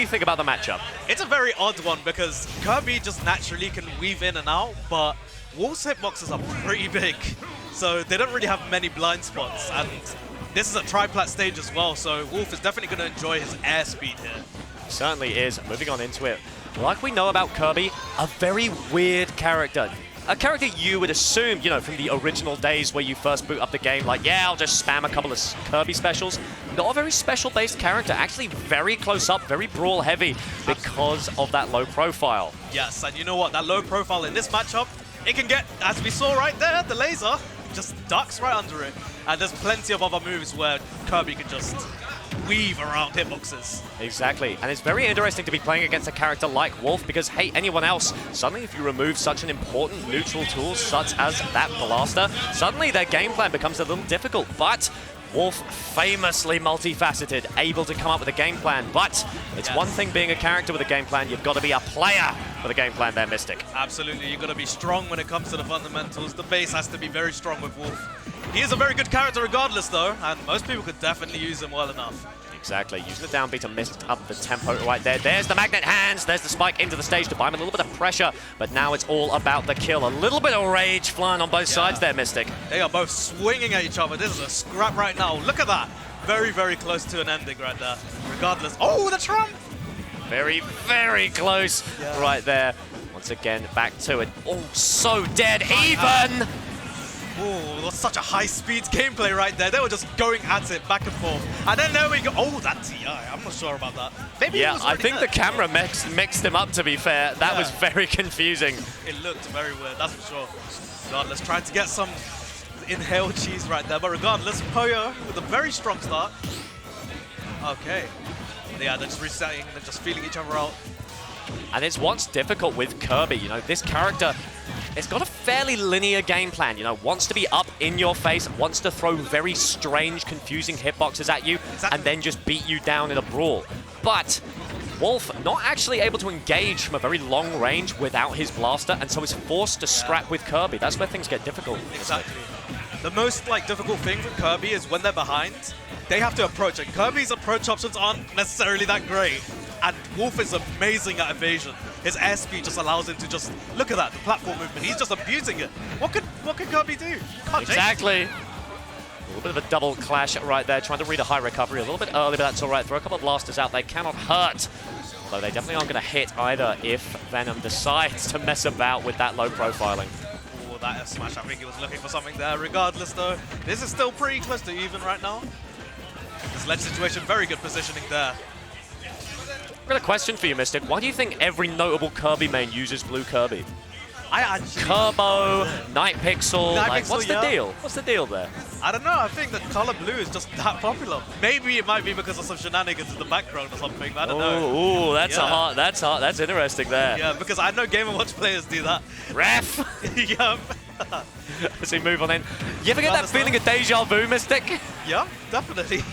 you think about the matchup? It's a very odd one because Kirby just naturally can weave in and out, but Wolf's hitboxes are pretty big, so they don't really have many blind spots. And this is a triplat stage as well, so Wolf is definitely going to enjoy his airspeed here. Certainly is. Moving on into it. Like we know about Kirby, a very weird character. A character you would assume, you know, from the original days where you first boot up the game, like, yeah, I'll just spam a couple of Kirby specials. Not a very special-based character. Actually very close up, very brawl-heavy because of that low profile. Yes, and you know what? That low profile in this matchup, it can get, as we saw right there, the laser just ducks right under it. And there's plenty of other moves where Kirby can just weave around hitboxes. Exactly, and it's very interesting to be playing against a character like Wolf because, hey, anyone else, suddenly if you remove such an important neutral tool such as that blaster, suddenly their game plan becomes a little difficult, but Wolf famously multifaceted, able to come up with a game plan, but it's one thing being a character with a game plan, you've got to be a player with a game plan there, Mystic. Absolutely, you've got to be strong when it comes to the fundamentals. The base has to be very strong with Wolf. He is a very good character regardless though, and most people could definitely use him well enough. Exactly, using the downbeat to mess up the tempo right there. There's the magnet hands, there's the spike into the stage to buy him a little bit of pressure, but now it's all about the kill. A little bit of rage flying on both sides there, Mystic. They are both swinging at each other. This is a scrap right now. Look at that. Very, very close to an ending right there. Regardless. Oh, the trump! Very, very close right there. Once again, back to it. Oh, so dead even! Oh, that's such a high-speed gameplay right there. They were just going at it back and forth. And then there we go. Oh, that TI. I'm not sure about that. Maybe yeah, I think the camera mixed them up, to be fair. That was very confusing. It looked very weird, that's for sure. Regardless, trying to get some inhaled cheese right there. But regardless, Poyo with a very strong start. Okay. Yeah, they're just resetting. They're just feeling each other out. And it's what's difficult with Kirby. You know, this character, it's got a fairly linear game plan, you know, wants to be up in your face, wants to throw very strange, confusing hitboxes at you, and then just beat you down in a brawl. But Wolf not actually able to engage from a very long range without his blaster, and so is forced to scrap with Kirby. That's where things get difficult. Exactly. The most difficult thing with Kirby is when they're behind, they have to approach it. Kirby's approach options aren't necessarily that great. And Wolf is amazing at evasion. His airspeed just allows him to just look at that, the platform movement. He's just abusing it. What could Kirby do? Exactly. A little bit of a double clash right there, trying to read a high recovery a little bit early, but that's all right. Throw a couple of blasters out. They cannot hurt. Although they definitely aren't going to hit either if Venom decides to mess about with that low profiling. Oh, that F smash. I think he was looking for something there. Regardless, though, this is still pretty close to even right now. This ledge situation, very good positioning there. I've got a question for you, Mystic. Why do you think every notable Kirby main uses blue Kirby? Turbo, Night Pixel, what's the deal? What's the deal there? I don't know. I think that color blue is just that popular. Maybe it might be because of some shenanigans in the background or something. I don't know. Ooh, that's hard. That's interesting there. Yeah, because I know Game & Watch players do that. Ref. Yep. As we move on in, you ever get that feeling of deja vu, Mystic? Yeah, definitely.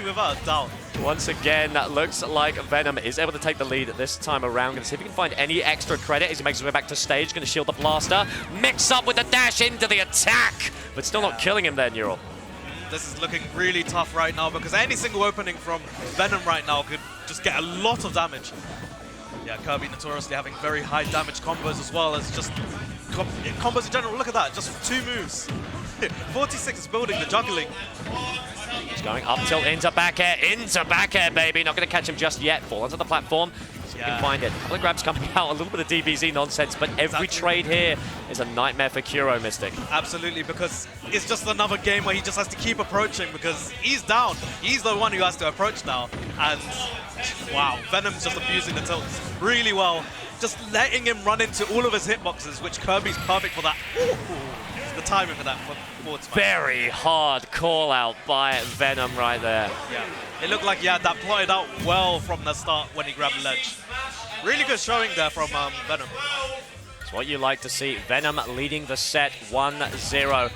Without a doubt. Once again, that looks like Venom is able to take the lead this time around. Going to see if he can find any extra credit as he makes his way back to stage. Going to shield the blaster. Mix up with the dash into the attack. But still not killing him there, Neural. This is looking really tough right now because any single opening from Venom right now could just get a lot of damage. Yeah, Kirby notoriously having very high damage combos as well as just combos in general. Look at that, just 2 moves. 46 is building the juggling. He's going up tilt into back air, baby. Not going to catch him just yet. Fall onto the platform. So you can find it. A couple of grabs coming out, a little bit of DBZ nonsense, but every trade here is a nightmare for Kuro, Mystic. Absolutely, because it's just another game where he just has to keep approaching because he's down. He's the one who has to approach now. And wow, Venom's just abusing the tilts really well. Just letting him run into all of his hitboxes, which Kirby's perfect for that. Ooh. The timing for that forward smash. Very hard call out by Venom right there. Yeah, it looked like he had that plotted out well from the start when he grabbed the ledge. Really good showing there from Venom. It's what you like to see. Venom leading the set 1-0.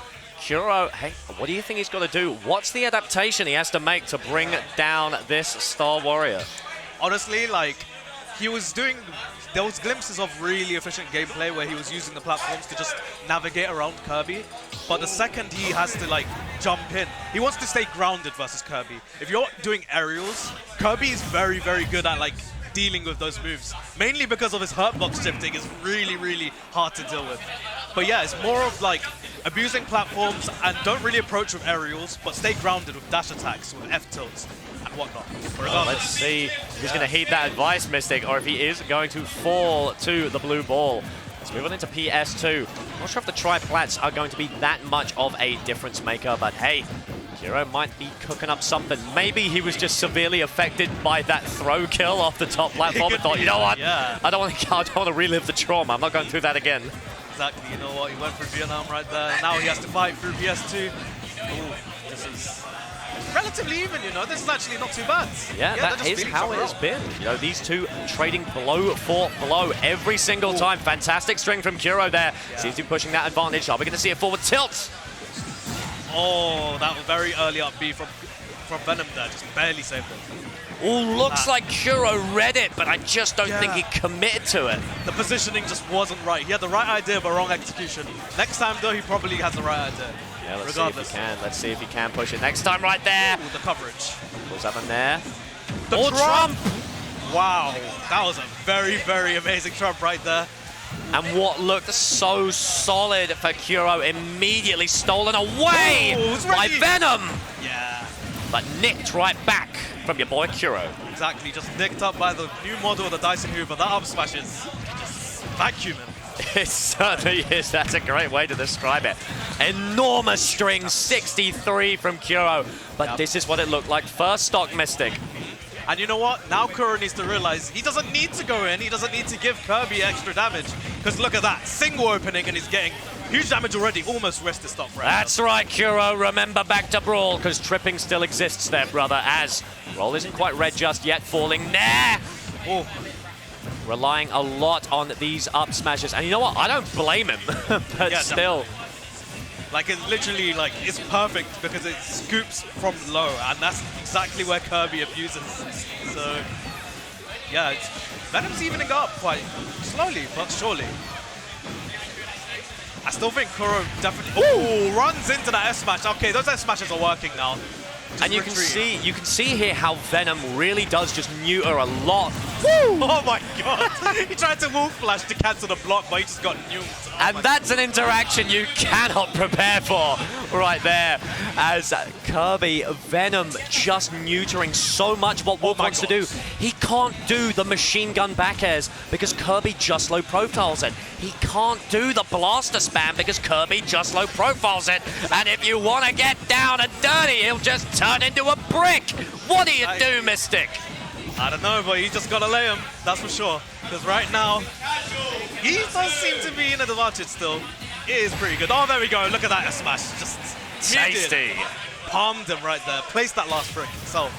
Kuro, hey, what do you think he's got to do? What's the adaptation he has to make to bring down this Star Warrior? Honestly, he was doing... There was glimpses of really efficient gameplay where he was using the platforms to just navigate around Kirby. But the second he has to jump in, he wants to stay grounded versus Kirby. If you're doing aerials, Kirby is very, very good at dealing with those moves. Mainly because of his hurtbox shifting is really, really hard to deal with. But yeah, it's more of like abusing platforms and don't really approach with aerials, but stay grounded with dash attacks, with F tilts and whatnot. Well, let's see if he's going to heed that advice, Mystic, or if he is going to fall to the blue ball. Let's move on into PS2. Not sure if the tri-plats are going to be that much of a difference maker, but hey, Kuro might be cooking up something. Maybe he was just severely affected by that throw kill off the top platform and thought, you know what? Yeah. I don't want to relive the trauma. I'm not going through that again. Exactly. You know what? He went for Vietnam right there. Now he has to fight through PS2. Ooh, this is relatively even, you know. This is actually not too bad. Yeah, that is how it has been. You know, these two trading blow for blow every single time. Fantastic string from Kuro there. Yeah. Seems to be pushing that advantage. Are we going to see a forward tilt? Oh, that was very early up B from Venom there. Just barely saved it. Oh, looks like Kuro read it, but I just don't think he committed to it. The positioning just wasn't right. He had the right idea, but wrong execution. Next time, though, he probably has the right idea. Yeah, let's regardless. see if he can. Let's see if he can push it next time right there. Ooh, the coverage. Pulls up in there. The Oh, trump! Wow, that was a very, very amazing trump right there. And what looked so solid for Kuro immediately stolen away by Venom. Yeah. But nicked right back from your boy Kuro. Exactly, just nicked up by the new model of the Dyson Hoover. That up smash is just vacuuming. It certainly is. That's a great way to describe it. Enormous string, 63 from Kuro. But this is what it looked like. First stock Mystic. And you know what? Now Kuro needs to realize he doesn't need to go in. He doesn't need to give Kirby extra damage. Because look at that. Single opening and he's getting huge damage already. Almost rested stock right That's right, Kuro. Remember back to Brawl, because tripping still exists there, brother, as Roll isn't quite red just yet. Falling there. Oh. Relying a lot on these up smashes. And you know what? I don't blame him. But Yeah, still. Like, it's literally, like, it's perfect because it scoops from low, and that's exactly where Kirby abuses. So, yeah, Venom's evening up quite slowly, but surely. I still think Kuro definitely... Oh, runs into that S-smash. Okay, those S-smashes are working now. And you can see here how Venom really does just neuter a lot. Woo! Oh my god! He tried to wolf flash to cancel the block, but he just got nuked. Oh and that's an interaction you cannot prepare for right there. As Kirby, Venom just neutering so much what Wolf wants to do. He can't do the machine gun back airs because Kirby just low profiles it. He can't do the blaster spam because Kirby just low profiles it. And if you want to get down and dirty, he'll just turn into a brick. What do you do, Mystic? I don't know, but you just gotta lay him, that's for sure. Because right now, he does seem to be in an advantage still. It is pretty good. Oh, there we go. Look at that smash. Just tasty. Palmed him right there. Placed that last brick himself.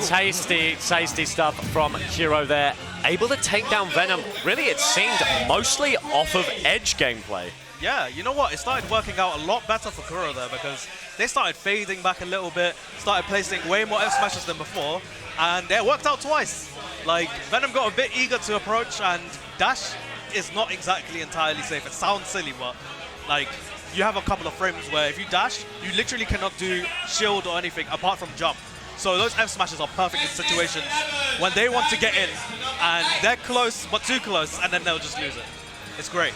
Tasty, tasty stuff from Kuro there. Able to take down Venom. Really, it seemed mostly off of edge gameplay. Yeah, you know what? It started working out a lot better for Kuro there because they started fading back a little bit, started placing way more F smashes than before, and it worked out twice. Like, Venom got a bit eager to approach, and dash is not exactly entirely safe. It sounds silly, but like, you have a couple of frames where if you dash, you literally cannot do shield or anything apart from jump. So those F smashes are perfect in situations when they want to get in, and they're close, but too close, and then they'll just lose it. It's great.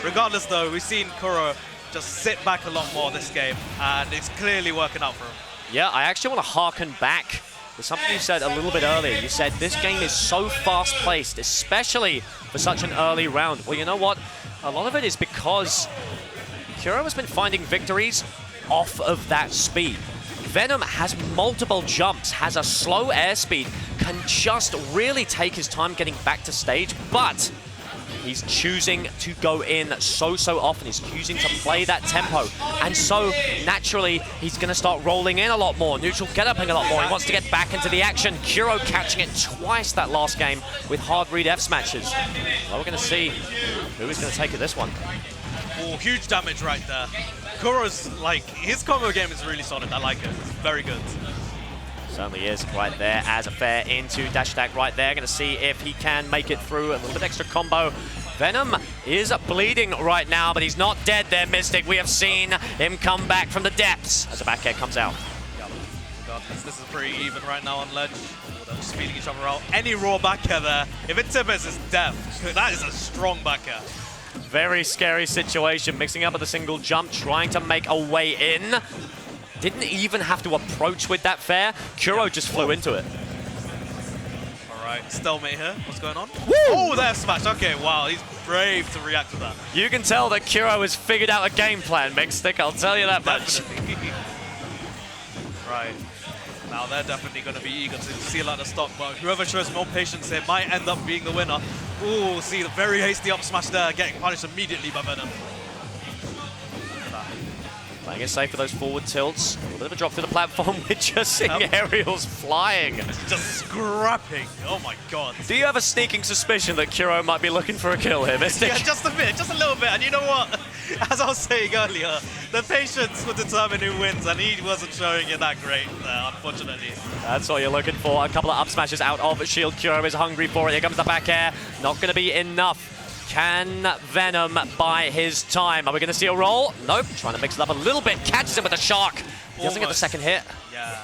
Regardless though, we've seen Kuro just sit back a lot more this game, and it's clearly working out for him. Yeah, I actually want to harken back to something you said a little bit earlier. You said this game is so fast-paced, especially for such an early round. Well, you know what? A lot of it is because Kuro has been finding victories off of that speed. Venom has multiple jumps, has a slow airspeed, can just really take his time getting back to stage, but he's choosing to go in so often. He's choosing to play that tempo. And so, naturally, he's going to start rolling in a lot more. Neutral get-upping a lot more. He wants to get back into the action. Kuro catching it twice that last game with hard read F smashes. Well, we're going to see who is going to take it this one. Oh, huge damage right there. Kuro's, like, his combo game is really solid. I like it. It's very good. Certainly is right there as a fair into dash attack right there. Going to see if he can make it through. A little bit extra combo. Venom is bleeding right now, but he's not dead there, Mystic. We have seen him come back from the depths as the back air comes out. god, this is pretty even right now on ledge. Oh, they're just feeding each other out. Any raw back air there, if it tippers, it's death. That is a strong back air. Very scary situation, mixing up with a single jump, trying to make a way in. Didn't even have to approach with that fair. Kuro just flew into it. Alright, stalemate here. What's going on? Woo! Oh, there smash. Okay, wow, he's brave to react to that. You can tell that Kuro has figured out a game plan, Mixstick, I'll tell you that much. Right. Now they're definitely going to be eager to seal out the stock, but whoever shows more patience here might end up being the winner. Ooh, see the very hasty up smash there, getting punished immediately by Venom. Playing it safe for those forward tilts. A little bit of a drop to the platform. We're just seeing aerials flying. Just scrapping. Oh my god. Do you have a sneaking suspicion that Kuro might be looking for a kill here, Mystic? Yeah, just a bit, just a little bit. And you know what? As I was saying earlier, the patience will determine who wins, and he wasn't showing it that great there, unfortunately. That's what you're looking for. A couple of up smashes out of shield. Kuro is hungry for it. Here comes the back air. Not going to be enough. Can Venom buy his time? Are we going to see a roll? Nope. Trying to mix it up a little bit. Catches him with a shark. He doesn't get the second hit. Yeah.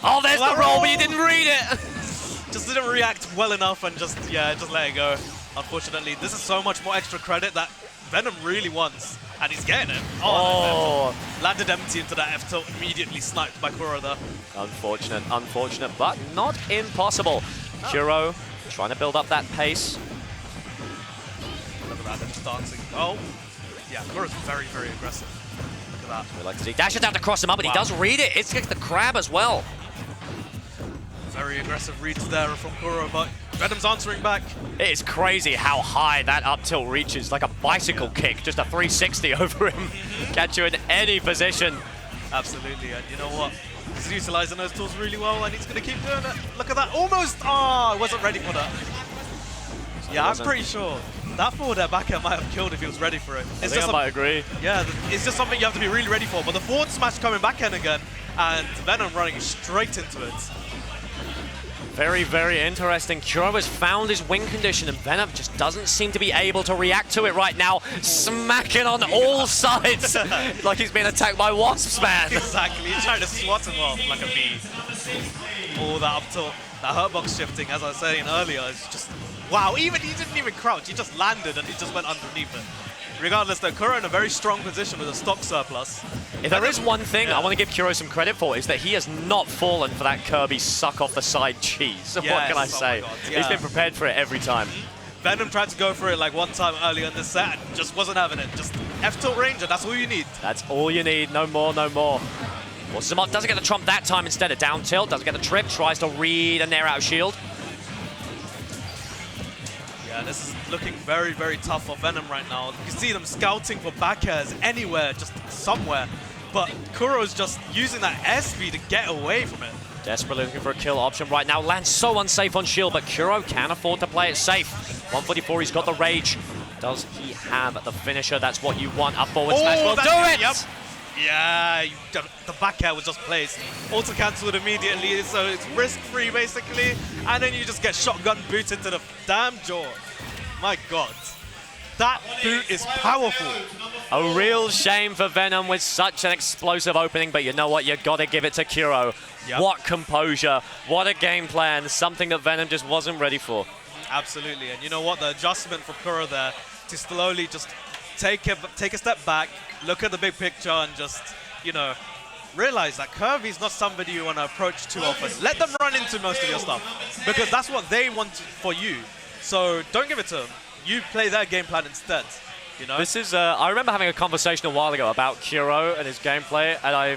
Oh, there's the roll, but you didn't read it. Just didn't react well enough and just let it go. Unfortunately, this is so much more extra credit that Venom really wants. And he's getting it. Oh. Landed empty into that F-tilt, immediately sniped by Kuro there. Unfortunate, but not impossible. Oh. Kuro trying to build up that pace. Look at that, they're just dancing. Oh, yeah, Kuro's very, very aggressive. Look at that. We like to see dashes out to cross him up, but he does read it. It's like the crab as well. Very aggressive reads there from Kuro, but Venom's answering back. It is crazy how high that up tilt reaches, like a bicycle kick, just a 360 over him. Catch you in any position. Absolutely, and you know what? He's utilizing those tools really well, and he's going to keep doing it. Look at that, almost! Oh, I wasn't ready for that. Yeah, I'm pretty sure that forward air back air might have killed if he was ready for it. I think I might agree. Yeah, it's just something you have to be really ready for. But the forward smash coming back in again, and Venom running straight into it. Very, very interesting. Kuro has found his wing condition, and Venom just doesn't seem to be able to react to it right now. Smacking on all sides, like he's being attacked by wasps, man. Exactly, he's trying to swat him off like a bee. All that up tilt, that hurtbox shifting, as I was saying earlier, is just wow. He didn't even crouch. He just landed and he just went underneath it. Regardless, though, Kuro in a very strong position with a stock surplus. If there is one thing I want to give Kuro some credit for, is that he has not fallen for that Kirby suck off the side cheese. Yes, what can I say? He's been prepared for it every time. Venom tried to go for it like one time earlier in this set and just wasn't having it. Just F-tilt range, and that's all you need. That's all you need. No more, no more. Forces him up, doesn't get the trump that time instead of down tilt, doesn't get the trip, tries to read a nair out of shield. Yeah, this is looking very, very tough for Venom right now. You see them scouting for back airs anywhere, just somewhere. But Kuro's just using that airspeed to get away from it. Desperately looking for a kill option right now. Lands so unsafe on shield, but Kuro can afford to play it safe. 144, he's got the rage. Does he have the finisher? That's what you want. A forward smash will do it! Yep. Yeah, the back air was just placed. Auto cancelled immediately, so it's risk-free basically. And then you just get shotgun boot into the damn jaw. My god. That boot is powerful. A real shame for Venom with such an explosive opening, but you know what? You got to give it to Kuro. Yep. What composure, what a game plan, something that Venom just wasn't ready for. Absolutely, and you know what? The adjustment for Kuro there to slowly just take a step back, look at the big picture, and just, you know, realize that Kirby's not somebody you want to approach too often. Let them run into most of your stuff, because that's what they want for you. So don't give it to them. You play their game plan instead. You know? This is, I remember having a conversation a while ago about Kuro and his gameplay, and I